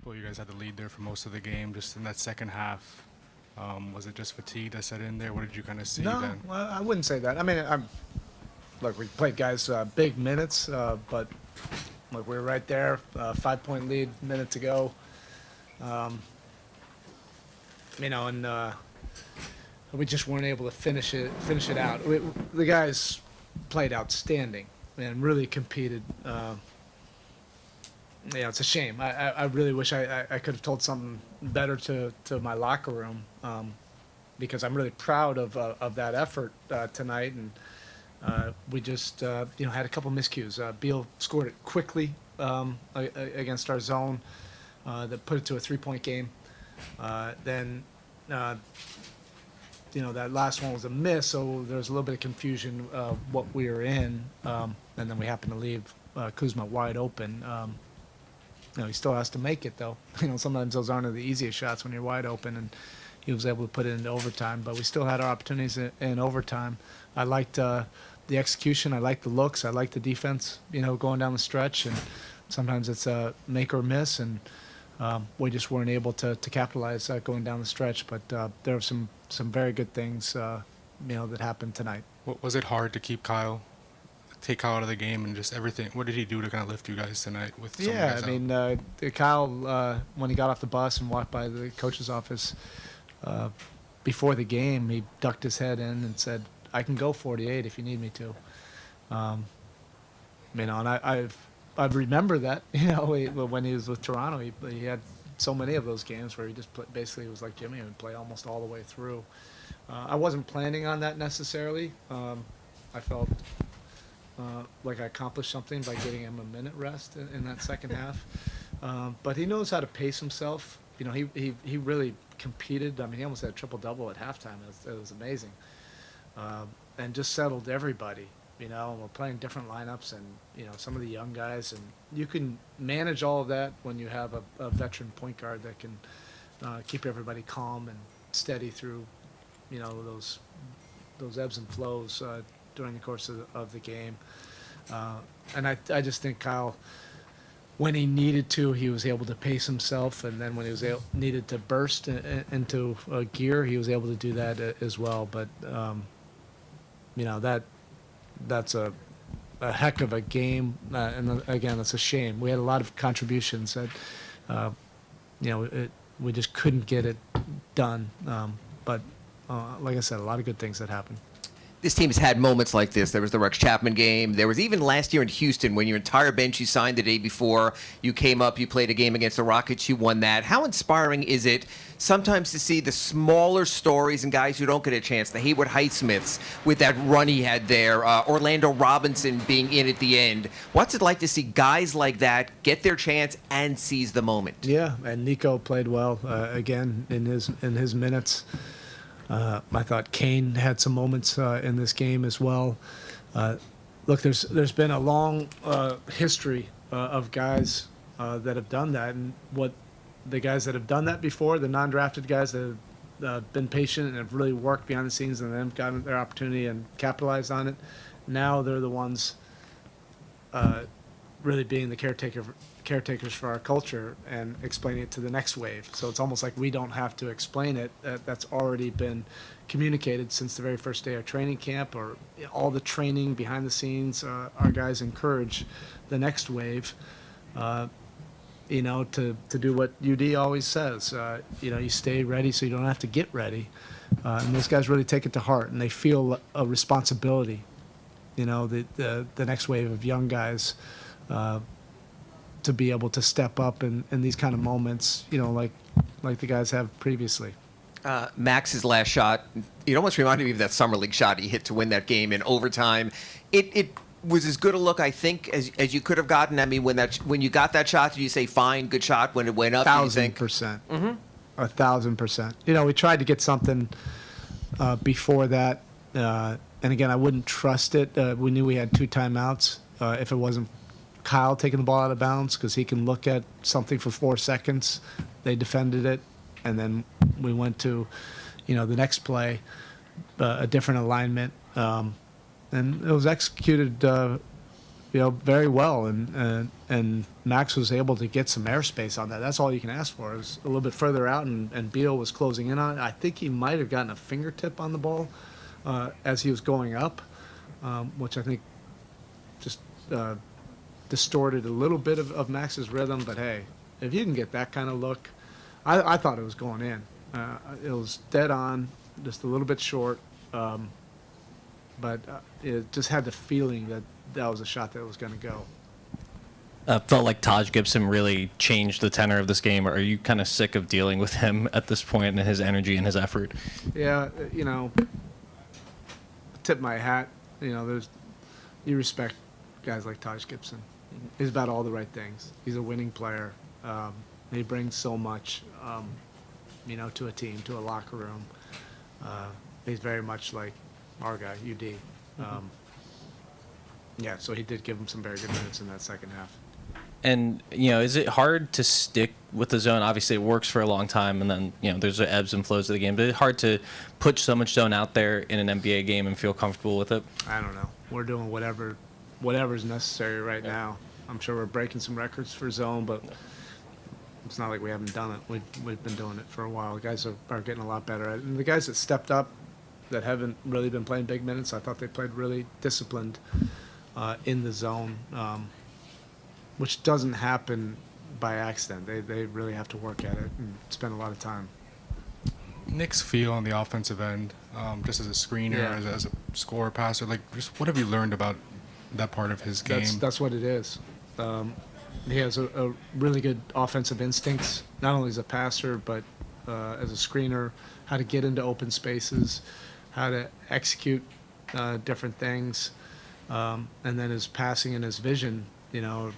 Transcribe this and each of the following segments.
Well, you guys had the lead there for most of the game. Just in that second half, was it just fatigue that set in there? What did you kind of see No, then? well, I wouldn't say that. I mean, look, we played guys big minutes, but look, we were right there, 5-point lead, minute to go. Um, and we just weren't able to finish it out. The guys played outstanding and really competed. It's a shame. I really wish I could have told something better to my locker room, because I'm really proud of that effort tonight. And we just had a couple miscues. Beal scored it quickly against our zone that put it to a 3-point game. Then that last one was a miss, so there was a little bit of confusion what we were in, and then we happened to leave Kuzma wide open. He still has to make it, though. Sometimes those aren't the easiest shots when you're wide open, and he was able to put it into overtime. But we still had our opportunities in overtime. I liked the execution. I liked the looks. I liked the defense, going down the stretch. And sometimes it's a make or miss, and we just weren't able to capitalize going down the stretch. But there were some very good things, that happened tonight. Was it hard to take Kyle out of the game and just everything? What did he do to kind of lift you guys tonight with some guys out? Kyle, when he got off the bus and walked by the coach's office before the game, he ducked his head in and said, "I can go 48 if you need me to." And I've remember that. When he was with Toronto, he had so many of those games where he just basically was like Jimmy and would play almost all the way through. I wasn't planning on that necessarily. I felt like I accomplished something by getting him a minute rest in that second half. But he knows how to pace himself. He really competed. I mean, he almost had a triple-double at halftime. It was amazing. And just settled everybody. And we're playing different lineups and, some of the young guys. And you can manage all of that when you have a veteran point guard that can keep everybody calm and steady through, those ebbs and flows during the course of the game. And I just think Kyle, when he needed to, he was able to pace himself. And then when he was needed to burst into gear, he was able to do that as well. But, that's a heck of a game. And again, it's a shame. We had a lot of contributions that, we just couldn't get it done. But like I said, a lot of good things that happened. This team has had moments like this. There was the Rex Chapman game. There was even last year in Houston when your entire bench you signed the day before. You came up, you played a game against the Rockets, you won that. How inspiring is it sometimes to see the smaller stories and guys who don't get a chance, the Hayward Highsmiths with that run he had there, Orlando Robinson being in at the end. What's it like to see guys like that get their chance and seize the moment? Yeah, and Nico played well again in his minutes. I thought Kane had some moments in this game as well. Look, there's been a long history of guys that have done that, and what the guys that have done that before, the non-drafted guys that have been patient and have really worked behind the scenes and then gotten their opportunity and capitalized on it, now they're the ones really being the caretakers for our culture and explaining it to the next wave. So it's almost like we don't have to explain it. That's already been communicated since the very first day of training camp, or all the training behind the scenes. Our guys encourage the next wave, to do what UD always says. You stay ready so you don't have to get ready. And those guys really take it to heart, and they feel a responsibility. The next wave of young guys to be able to step up in these kind of moments, like the guys have previously. Max's last shot, it almost reminded me of that Summer League shot he hit to win that game in overtime. It was as good a look, I think, as you could have gotten. I mean, when you got that shot, did you say, fine, good shot when it went up? 1,000%. 1,000%. We tried to get something before that. And again, I wouldn't trust it. We knew we had 2 timeouts. If it wasn't Kyle taking the ball out of bounds, because he can look at something for 4 seconds. They defended it, and then we went to, the next play, a different alignment, and it was executed very well, and Max was able to get some airspace on that. That's all you can ask for. It was a little bit further out, and Beal was closing in on it. I think he might have gotten a fingertip on the ball as he was going up, which I think just distorted a little bit of Max's rhythm. But hey, if you can get that kind of look, I thought it was going in. It was dead on, just a little bit short, but it just had the feeling that was a shot that was going to go. Felt like Taj Gibson really changed the tenor of this game. Or are you kind of sick of dealing with him at this point and his energy and his effort? Yeah, tip my hat. You respect guys like Taj Gibson. He's about all the right things. He's a winning player. He brings so much, to a team, to a locker room. He's very much like our guy, UD. So he did give him some very good minutes in that second half. And, is it hard to stick with the zone? Obviously, it works for a long time, and then, there's the ebbs and flows of the game. But it's hard to put so much zone out there in an NBA game and feel comfortable with it? I don't know. We're doing whatever's necessary right now. I'm sure we're breaking some records for zone, but it's not like we haven't done it. We've been doing it for a while. The guys are getting a lot better at it. And the guys that stepped up that haven't really been playing big minutes, I thought they played really disciplined in the zone, which doesn't happen by accident. They really have to work at it and spend a lot of time. Nick's feel on the offensive end, just as a screener, as a scorer, passer, just what have you learned about that part of his game? That's what it is. He has a really good offensive instincts, not only as a passer, but as a screener, how to get into open spaces, how to execute different things, and then his passing and his vision, as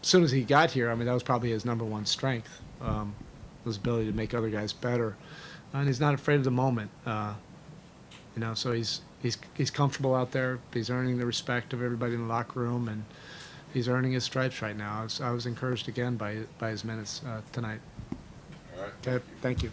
soon as he got here, that was probably his number one strength, his ability to make other guys better. And he's not afraid of the moment, so he's comfortable out there. He's earning the respect of everybody in the locker room, and he's earning his stripes right now. I was encouraged again by his minutes tonight. All right. Okay, thank you.